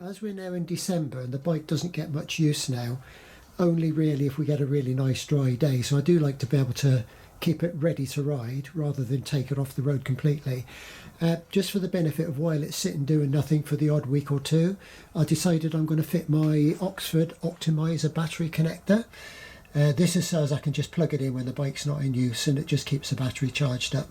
As we're now in December and the bike doesn't get much use now, only really if we get a really nice dry day, so I do like to be able to keep it ready to ride rather than take it off the road completely. Just for the benefit of while it's sitting doing nothing for the odd week or two, I decided I'm going to fit my Oxford Optimiser battery connector. This is so as I can just plug it in when the bike's not in use, and it just keeps the battery charged up.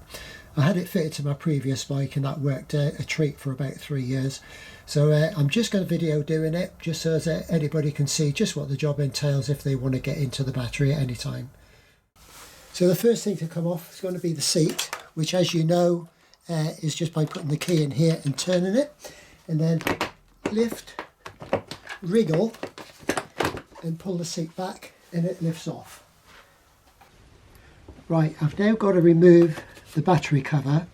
I had it fitted to my previous bike and that worked a treat for about 3 years. So I'm just going to video doing it just so as anybody can see just what the job entails if they want to get into the battery at any time. So the first thing to come off is going to be the seat, which, as you know, is just by putting the key in here and turning it, and then lift, wriggle and pull the seat back and it lifts off. Right, I've now got to remove the battery cover.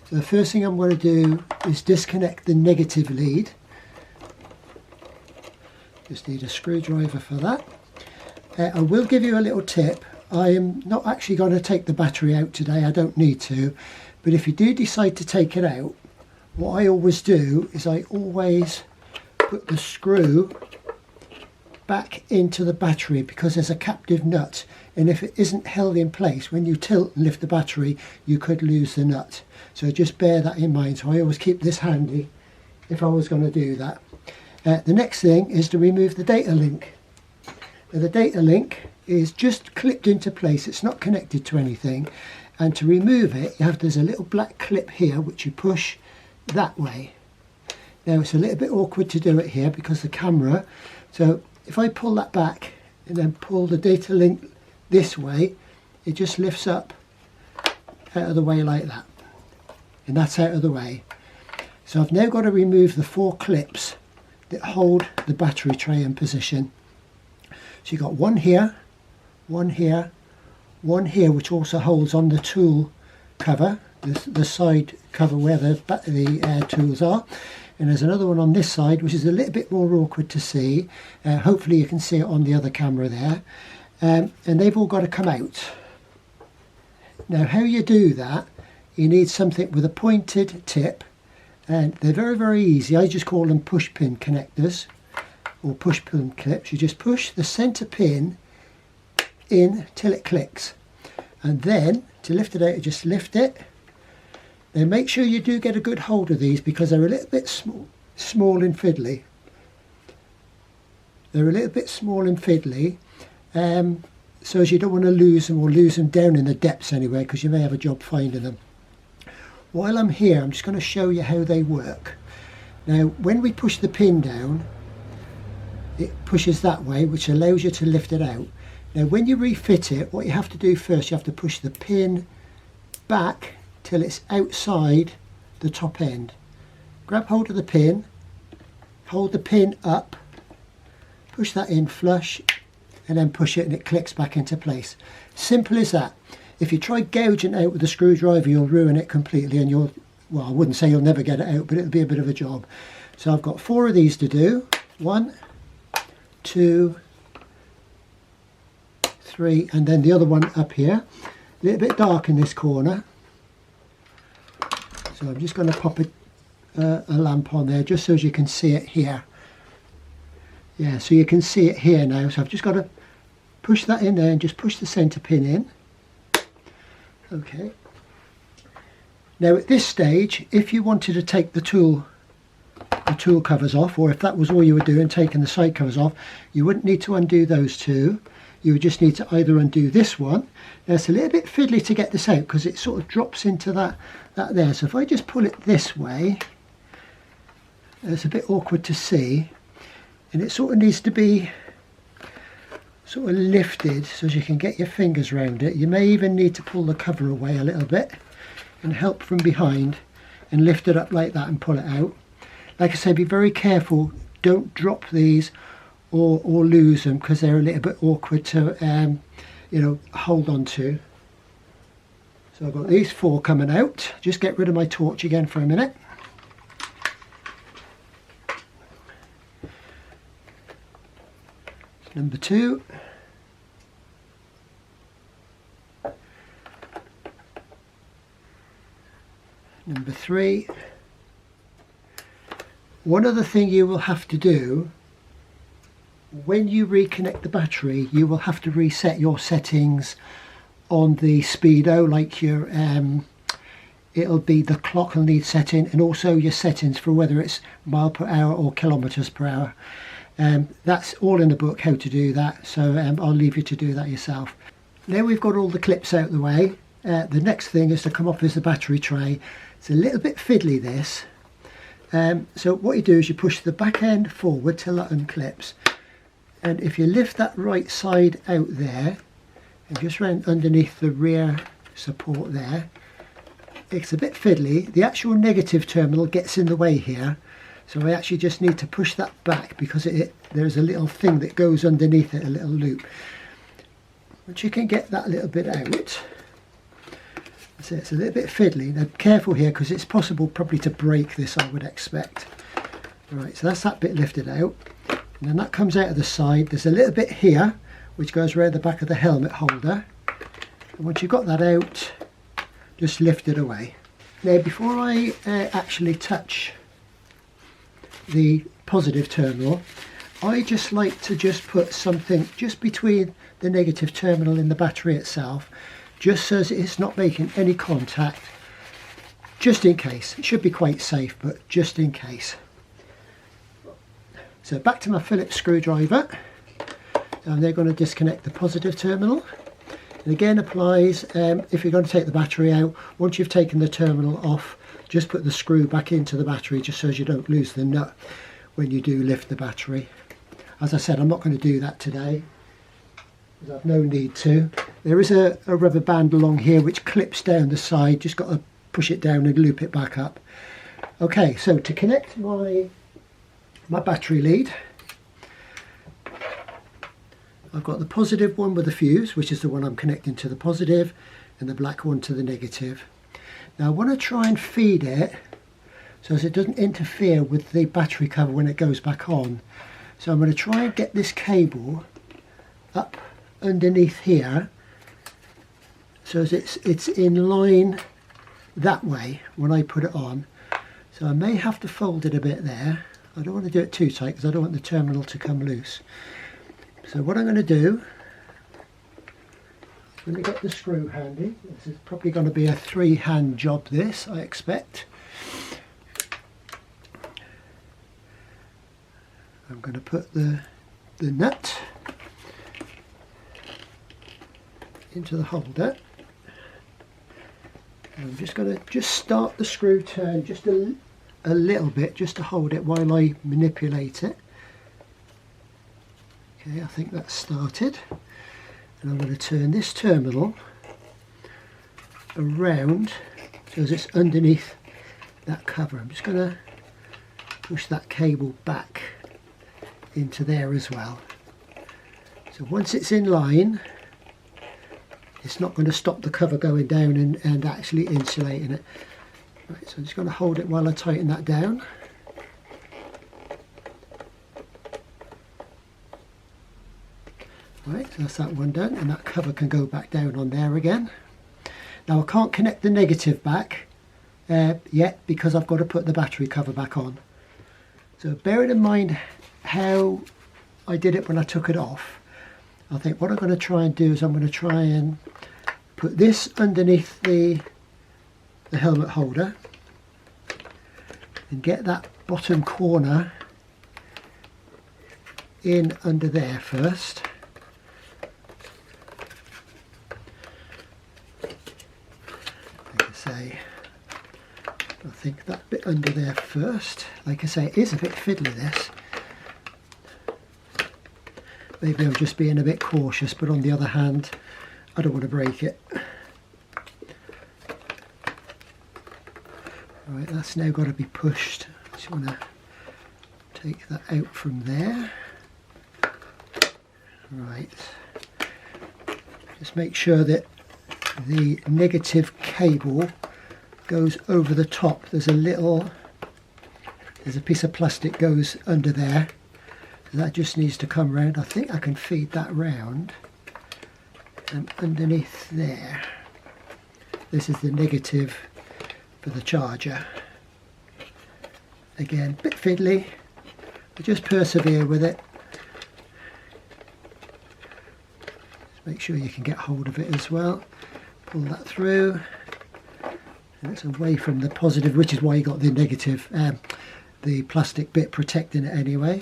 So the first thing I'm going to do is disconnect the negative lead. Just need a screwdriver for that. I will give you a little tip. I am not actually going to take the battery out today, I don't need to, but if you do decide to take it out, what I always do is I always put the screw back into the battery, because there's a captive nut, and if it isn't held in place, when you tilt and lift the battery, you could lose the nut. So just bear that in mind. So I always keep this handy if I was going to do that. The next thing is to remove the data link. Now, the data link is just clipped into place, it's not connected to anything, and to remove it there's a little black clip here which you push that way. Now it's a little bit awkward to do it here because the camera, so if I pull that back and then pull the data link this way, it just lifts up out of the way like that, and that's out of the way. So I've now got to remove the 4 clips that hold the battery tray in position. So you've got one here, one here, one here, which also holds on the tool cover, the side cover where the tools are, and there's another one on this side which is a little bit more awkward to see. Hopefully you can see it on the other camera there, and they've all got to come out. Now how you do that, you need something with a pointed tip, and they're very, very easy. I just call them push pin connectors or push pin clips. You just push the center pin in till it clicks, and then to lift it out, you just lift it. Now make sure you do get a good hold of these because they're a little bit small and fiddly. They're a little bit small and fiddly, so as you don't want to lose them, or lose them down in the depths anyway, because you may have a job finding them. While I'm here, I'm just going to show you how they work. Now when we push the pin down, it pushes that way, which allows you to lift it out. Now when you refit it, what you have to do first, you have to push the pin back till it's outside the top end. Grab hold of the pin, hold the pin up, push that in flush, and then push it and it clicks back into place. Simple as that. If you try gouging it out with a screwdriver, you'll ruin it completely, and well, I wouldn't say you'll never get it out, but it'll be a bit of a job. So I've got 4 of these to do. 1, 2, 3, and then the other one up here. A little bit dark in this corner, so I'm just going to pop a lamp on there just so as you can see it here. Yeah, so you can see it here now. So I've just got to push that in there and just push the center pin in. Okay. Now at this stage, if you wanted to take the tool covers off, or if that was all you were doing, taking the side covers off, you wouldn't need to undo those two. You would just need to either undo this one. Now it's a little bit fiddly to get this out because it sort of drops into that there. So if I just pull it this way, it's a bit awkward to see, and it sort of needs to be sort of lifted so as you can get your fingers around it. You may even need to pull the cover away a little bit and help from behind and lift it up like that and pull it out. Like I said, be very careful, don't drop these or lose them, because they're a little bit awkward to hold on to. So I've got these 4 coming out. Just get rid of my torch again for a minute. Number 2. Number 3. One other thing you will have to do when you reconnect the battery, you will have to reset your settings on the speedo, like your it'll be the clock will need setting, and also your settings for whether it's mile per hour or kilometers per hour. That's all in the book how to do that, so I'll leave you to do that yourself. Now we've got all the clips out of the way, the next thing is to come off is the battery tray. It's a little bit fiddly this, so what you do is you push the back end forward till that unclips, and if you lift that right side out there and just round underneath the rear support there, it's a bit fiddly. The actual negative terminal gets in the way here, so I actually just need to push that back because there's a little thing that goes underneath it, a little loop. But you can get that little bit out. So it's a little bit fiddly. Now careful here because it's possible probably to break this, I would expect. Right, so that's that bit lifted out. And then that comes out of the side. There's a little bit here which goes around the back of the helmet holder. And once you've got that out, just lift it away. Now before I actually touch the positive terminal, I just like to just put something just between the negative terminal and the battery itself, just so that it's not making any contact, just in case. It should be quite safe, but just in case. So back to my Phillips screwdriver, and they're going to disconnect the positive terminal. And again applies, if you're going to take the battery out, once you've taken the terminal off, just put the screw back into the battery just so you don't lose the nut when you do lift the battery. As I said, I'm not going to do that today, because I've no need to. There is a rubber band along here which clips down the side, just got to push it down and loop it back up. Okay, so to connect my battery lead, I've got the positive one with the fuse, which is the one I'm connecting to the positive, and the black one to the negative. Now I want to try and feed it so as it doesn't interfere with the battery cover when it goes back on. So I'm going to try and get this cable up underneath here so as it's in line that way when I put it on. So I may have to fold it a bit there. I don't want to do it too tight because I don't want the terminal to come loose. So what I'm going to do, let me get the screw handy. This is probably going to be a 3-hand job this, I expect. I'm going to put the nut into the holder. And I'm just going to start the screw turn just a little bit, just to hold it while I manipulate it. Okay, I think that's started. And I'm going to turn this terminal around so as it's underneath that cover. I'm just going to push that cable back into there as well. So once it's in line, it's not going to stop the cover going down and actually insulating it. Right, so I'm just going to hold it while I tighten that down. Right, so that's that one done, and that cover can go back down on there again. Now I can't connect the negative back yet because I've got to put the battery cover back on. So bearing in mind how I did it when I took it off, I think what I'm going to try and do is I'm going to try and put this underneath the helmet holder and get that bottom corner in under there first. I think that bit under there first. Like I say, it is a bit fiddly this. Maybe I'm just being a bit cautious, but on the other hand, I don't want to break it. Right, that's now got to be pushed. Just want to take that out from there. Right. Just make sure that the negative cable goes over the top. There's a piece of plastic goes under there. That just needs to come round. I think I can feed that round and underneath there. This is the negative for the charger. Again, a bit fiddly, but just persevere with it. Just make sure you can get hold of it as well. Pull that through. And it's away from the positive, which is why you got the negative, the plastic bit protecting it anyway.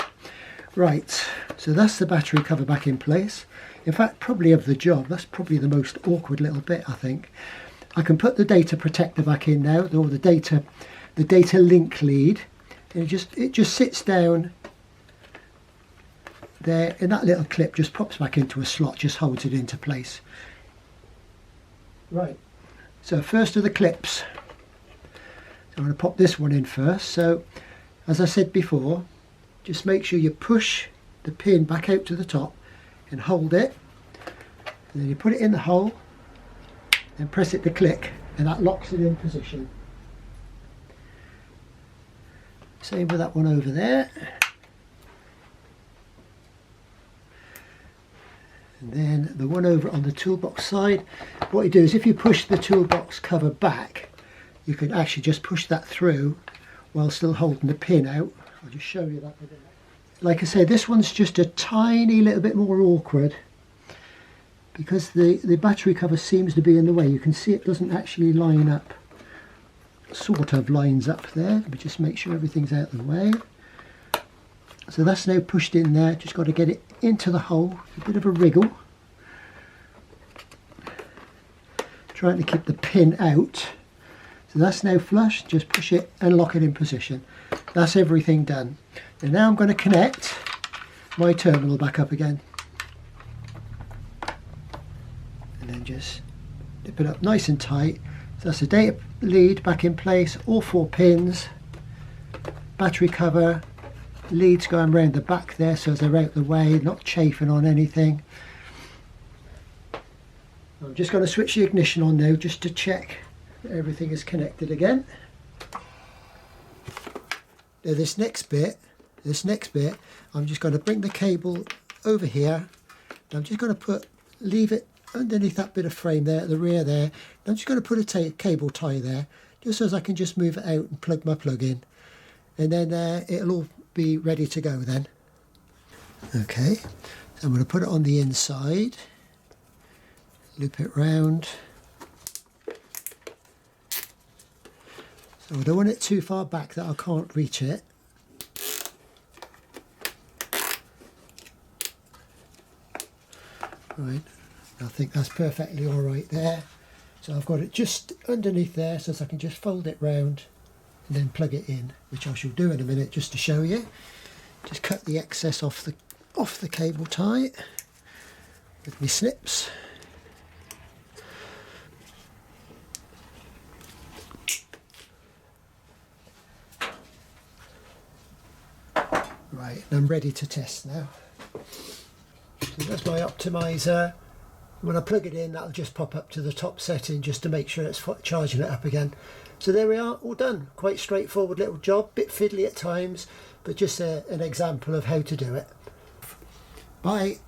Right, so that's the battery cover back in place. In fact, probably of the job, that's probably the most awkward little bit, I think. I can put the data protector back in now, or the data link lead. And it just sits down there, and that little clip just pops back into a slot, just holds it into place. Right, so first of the clips. I'm going to pop this one in first. So, as I said before, just make sure you push the pin back out to the top and hold it. And then you put it in the hole and press it to click, and that locks it in position. Same with that one over there. And then the one over on the toolbox side, what you do is if you push the toolbox cover back, you can actually just push that through while still holding the pin out. I'll just show you that. Like I say, this one's just a tiny little bit more awkward because the battery cover seems to be in the way. You can see it doesn't actually line up, sort of lines up there. Let me just make sure everything's out of the way. So that's now pushed in there, just got to get it into the hole, a bit of a wriggle. Trying to keep the pin out. So that's now flush, just push it and lock it in position. That's everything done. And now I'm going to connect my terminal back up again. And then just dip it up nice and tight. So that's the data lead back in place, all 4 pins, battery cover, leads going around the back there so they're out the way, not chafing on anything. I'm just going to switch the ignition on now just to check that everything is connected again. Now this next bit, I'm just going to bring the cable over here. I'm just going to leave it underneath that bit of frame there at the rear there. I'm just going to put a cable tie there just so as I can just move it out and plug my plug in, and then it'll all be ready to go then. Okay, so I'm going to put it on the inside, loop it round. So I don't want it too far back that I can't reach it. Right, I think that's perfectly all right there. So I've got it just underneath there so I can just fold it round and then plug it in, which I shall do in a minute just to show you. Just cut the excess off the cable tie with my snips. Right, and I'm ready to test now. So that's my Optimiser. When I plug it in, that'll just pop up to the top setting just to make sure it's charging it up again. So there we are, all done. Quite straightforward little job, bit fiddly at times, but just an example of how to do it. Bye.